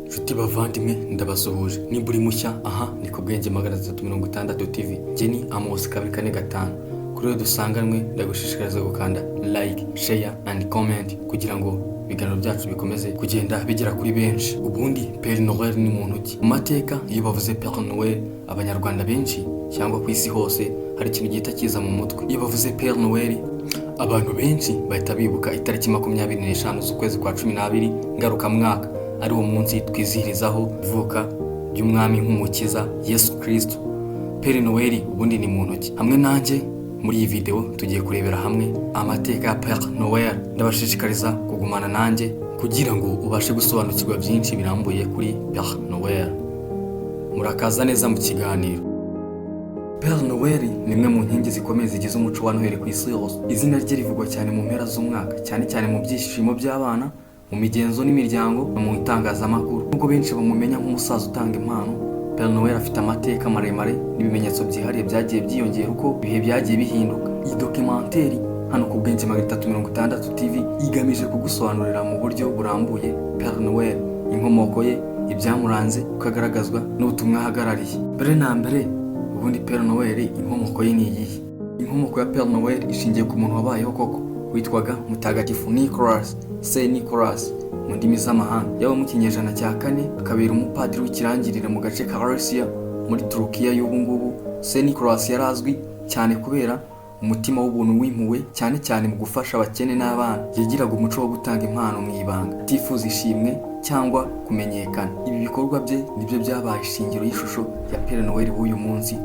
Nshuti bavandimwe ndabasuhuje nimba uri mushya aha ni ku Bwenge 360 TV Jenny Amos 245 kuri we dusanganwe ndagushishikariza gukanda like share and comment kugira ngo ibiganiro byacu bikomeze kugenda bigera kuri benshi. Ubundi Père Noël ni muntu ki? Mu mateka iyo bavuze Père Noël abanyarwanda benshi cyangwa ku isi hose hari ikintu gihita kiza mu mutwe. Iyo bavuze Père Noël abantu benshi bahita bibuka itariki 25 z'ukwezi kwa 12 ngaruka mwaka ari wo munsi twizihirizaho ivuka ry'umwami nk'umukiza Yesu Kristo. Père Noël ubundi ni muntu ki? Hamwe nanjye muri iyi video tugiye kurebera hamwe amateka ya Père Noël. Ndabashishikariza kugumana nanjye kugira ngo ubashe gusobanukirwa byinshi birambuye kuri Père Noël. Murakaza neza mu kiganiro. Père Noël ni imwe mu nkingi zikomeye zigize umuco wa Noheli ku isi yose. Izina rye rivugwa cyane mu mpera z'umwaka, cyane cyane mu byishimo by'abana, mu migenzo n'imiryango no mu itangazamakuru. Nubwo benshi bamumenya nk'umusaza utanga impano, Père Noël afite amateka maremare n'ibimenyetso byihariye byagiye byiyongera uko ibihe byagiye bihinduka. Iyi documentary hano ku Bwenge 360 TV igamije kugusobanurira mu buryo burambuye Père Noël, inkomoko ye, ibyamuranze, ukagaragazwa n'ubutumwa ahagarariye. Mbere na mbere ubundi Père Noël inkomoko ye ni iyihe? Inkomoko ya Père Noël ishingiye ku muntu wabayeho koko witwaga Mutagatifu Nicolas, Saint Nicolas mu ndimi z'amahanga. Yaba mu kinyejana cya 4 akabera umupadiri w'ikirangirire mu gace ka Russia muri Turukiya y'ubu ngubu. Saint Nicolas yarazwi cyane kubera umutima w'ubuntu w'impuhwe, cyane cyane mu gufasha abakene n'abana. Yagiraga umuco wo gutanga impano mu ibanga, atifuza ishimwe cyangwa kumenyekana. Ibi bikorwa bye nibyo byabaye ishingiro y'ishusho ya Père Noël w'uyu munsi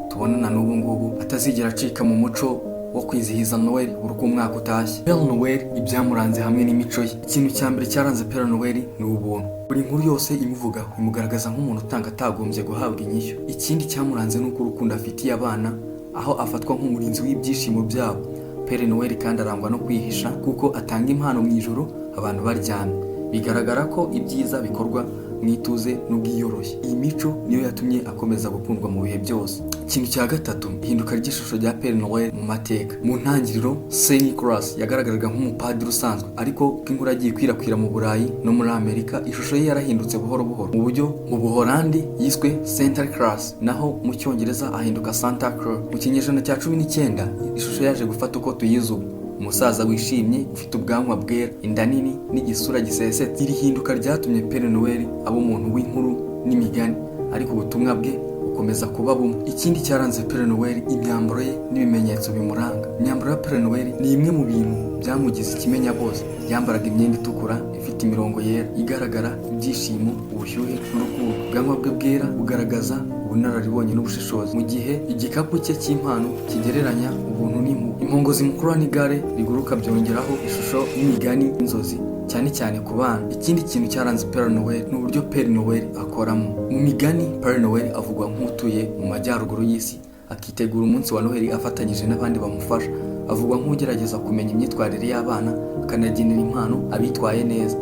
tubonana n'ubu ngubu, atazigera acika mu muco wo kwizihiza Noël buri uko umwaka utashye. Père Noël ibyamuranze hamwe n'imico ye. Ikintu cya mbere cyaranze Père Noël ni ubuntu. Buri nkuru yose imuvuga imugaragaza nk'umuntu utanga atagombye guhabwa inyishyu. Ikindi cyamuranze nuko urukundo afitiye abana, aho afatwa nk'umurinzi w'ibyishimo byabo. Père Noël kandi arangwa no kwihisha kuko atanga impano mu ijoro abantu baryamye. Bigaragara ko ibyiza bikorwa mwituze n'ubwiyoroshye. Iyi mico niyo yatumye akomeza gukundwa mu bihe byose. Ikintu cya gatatu, ihinduka ry'ishusho rya Père Noël mu mateka. Mu ntangiriro Saint Nicolas yagaragaraga nk'umupadiri usanzwe, ariko ko inkuru yagiye ikwirakwira mu Burayi no muri Amerika, ishusho ye yarahindutse buhoro buhoro. Mu buryo mu Buholandi yiswe Santa Claus, naho mu Cyongereza ahinduka Santa Claus. Mu kinyejana cya 19 ishusho yaje gufata uko tuyizi ubu: umusaza wishimye ufite ubwanwa bwera, inda nini n'igisura gisesetse. Iri hinduka ryatumye Père Noël aba umuntu w'inkuru n'imigani, ariko ubutumwa bwe bukomeza kuba bumwe. Ikindi cyaranze Père Noël imyambaro ye n'ibimenyetso bimuranga. Imyambaro ya Père Noël ni imwe mu bintu byamugize ikimenya bose. Yambaraga imyenda itukura ifite imirongo yera igaragara ibyishimo, ubushyuhe n'urukundo. Ubwanwa bwe bwera bugaragaza ubunararibonye n'ubushishozi, mu gihe igikapu cye cy'impano kigereranya ubuntu n'impuhwe. Impongozi mukuru n'igare riguruka byongeraho ishusho y'imigani n'inzozi, cyane cyane ku bana. Ikindi kintu cyaranze Père Noël ni uburyo Père Noël akoramo. Mu migani Père Noël avugwa nk'utuye mu majyaruguru y'isi, akitegura umunsi wa Noheli afatanyije n'abandi bamufasha. Avugwa nk'ugerageza kumenya imyitwarire y'abana, akanagenera impano abitwaye neza.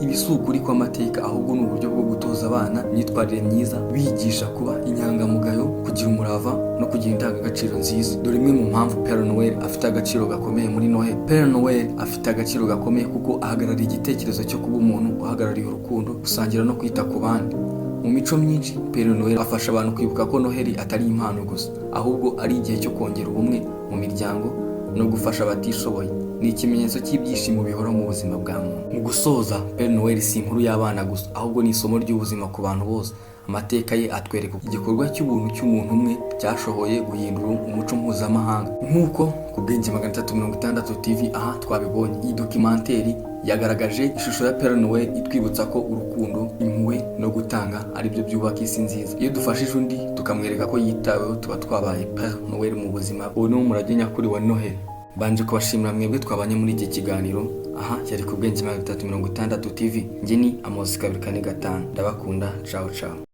Ibisukuri kw'amateka, ahubwo ni uburyo bwo gutoza abana imyitwarire myiza, bigisha kuba inyangamugayo, kugira umurava no kugira indangagaciro nziza. Dore imwe mu mpamvu Père Noël afite agaciro gakomeye muri Noheli. Père Noël afite agaciro gakomeye kuko ahagarariye igitekerezo cyo kuba umuntu uhagarariye urukundo, gusangira no kwita ku bandi. Mu mico myinshi Père Noël afasha abantu kwibuka ko Noheli atari impano gusa, ahubwo ari igihe cyo kongera ubumwe mu miryango no gufasha abatishoboye. Ni ikimenyetso cy'ibyishimo bihora mu buzima bwa muntu. Mu gusoza, Père Noël si inkuru y'abana gusa, ahubwo ni isomo ry'ubuzima ku bantu bose. Amateka ye atwereka igikorwa cy'ubuntu cy'umuntu umwe cyashoboye guhindura umuco mpuzamahanga. Nk'uko ku Bwenge 360 TV aha twabibonye, iyi documentary yagaragaje ishusho ya Père Noël itwibutsa ko urukundo, impuhwe no gutanga ari byo byubaka isi nziza. Iyo dufashije undi tukamwereka ko yitaweho, tuba twabaye Père Noël mu buzima. Ubu ni umurage nyakuri wa Noheli. Banje kubashimira mwebwe twabanye muri iki kiganiro. Aha yari ku Bwenge 360 TV. Njye ni Amos 245. Ndabakunda. Ciao ciao.